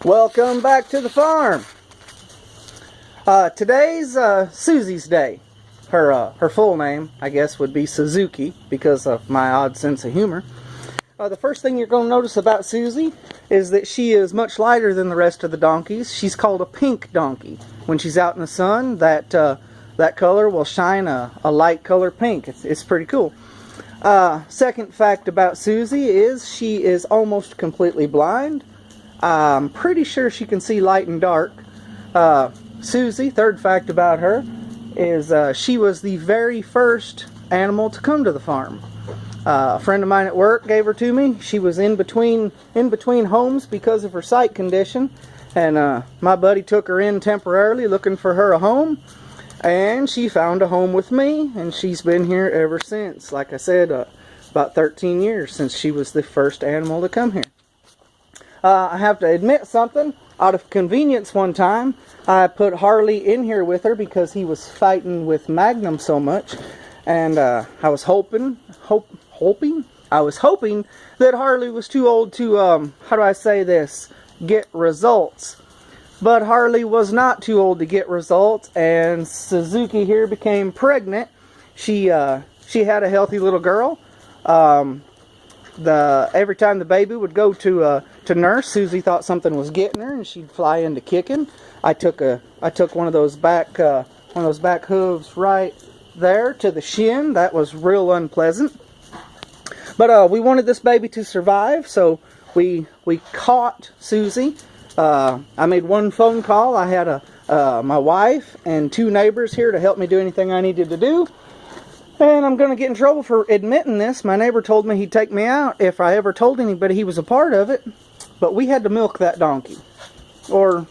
Welcome back to the farm. Today's Susie's day. Her full name, I guess, would be Suzuki because of my odd sense of humor. The first thing you're going to notice about Susie is that she is much lighter than the rest of the donkeys. She's called a pink donkey. When she's out in the sun, that color will shine a light color pink. It's pretty cool. Second fact about Susie is she is almost completely blind. I'm pretty sure she can see light and dark. Susie, third fact about her, is she was the very first animal to come to the farm. A friend of mine at work gave her to me. She was in between homes because of her sight condition, and my buddy took her in temporarily looking for her a home, and she found a home with me, and she's been here ever since. Like I said, about 13 years since she was the first animal to come here. I have to admit something. Out of convenience one time, I put Harley in here with her because he was fighting with Magnum so much. And I was hoping that Harley was too old to, how do I say this, get results. But Harley was not too old to get results, and Suzuki here became pregnant. She had a healthy little girl. Every time the baby would go to nurse, Susie thought something was getting her, and she'd fly into kicking. I took one of those back hooves right there to the shin. That was real unpleasant. But we wanted this baby to survive, so we caught Susie. I made one phone call. I had my wife and two neighbors here to help me do anything I needed to do. And I'm going to get in trouble for admitting this. My neighbor told me he'd take me out if I ever told anybody he was a part of it. But we had to milk that donkey. Or,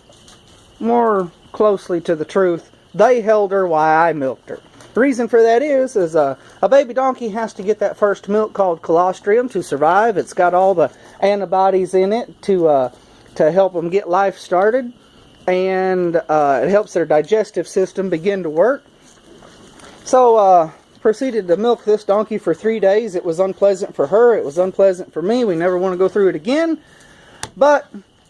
more closely to the truth, they held her while I milked her. The reason for that is a baby donkey has to get that first milk called colostrum to survive. It's got all the antibodies in it to help them get life started. And it helps their digestive system begin to work. So, proceeded to milk this donkey for 3 days. It was unpleasant for her. It was unpleasant for me. We never want to go through it again. But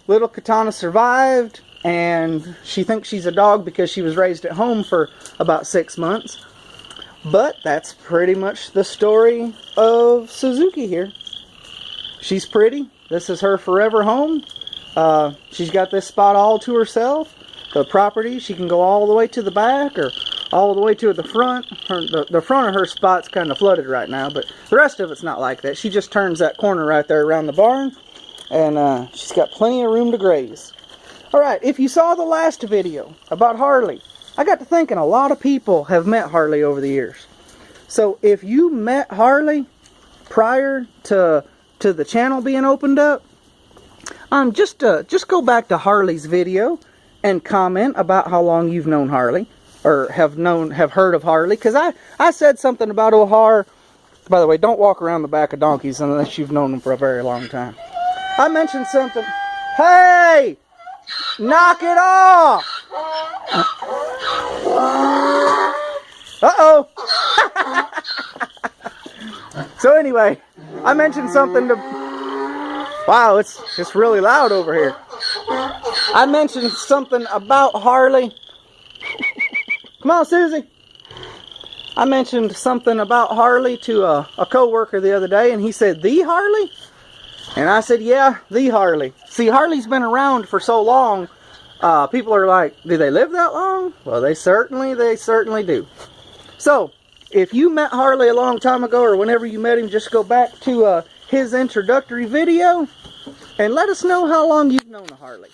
little Katana survived, and she thinks she's a dog because she was raised at home for about 6 months. But that's pretty much the story of Suzuki here. She's pretty. This is her forever home. She's got this spot all to herself. The property, she can go all the way to the back or all the way to the front. The front of her spot's kind of flooded right now, but the rest of it's not like that. She just turns that corner right there around the barn, and she's got plenty of room to graze. Alright, if you saw the last video about Harley, I got to thinking a lot of people have met Harley over the years. So if you met Harley prior to the channel being opened up, just go back to Harley's video and comment about how long you've known Harley. Or have heard of Harley, because I said something about O'Hare. By the way, don't walk around the back of donkeys unless you've known them for a very long time. I mentioned something. Hey! Knock it off! Uh-oh! So anyway, I mentioned something to... Wow, it's really loud over here. I mentioned something about Harley. Come on, Susie. I mentioned something about Harley to a co-worker the other day, and he said, "The Harley?" And I said, "Yeah, the Harley." See, Harley's been around for so long, people are like, do they live that long? Well, they certainly do. So, if you met Harley a long time ago, or whenever you met him, just go back to his introductory video, and let us know how long you've known a Harley.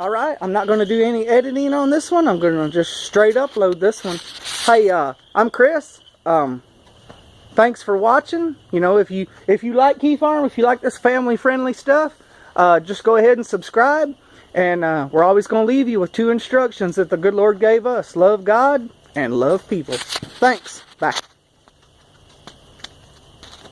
Alright, I'm not going to do any editing on this one. I'm going to just straight upload this one. Hey, I'm Chris. Thanks for watching. You know, if you like Keyfarm, if you like this family-friendly stuff, just go ahead and subscribe. And we're always going to leave you with 2 instructions that the good Lord gave us. Love God and love people. Thanks. Bye.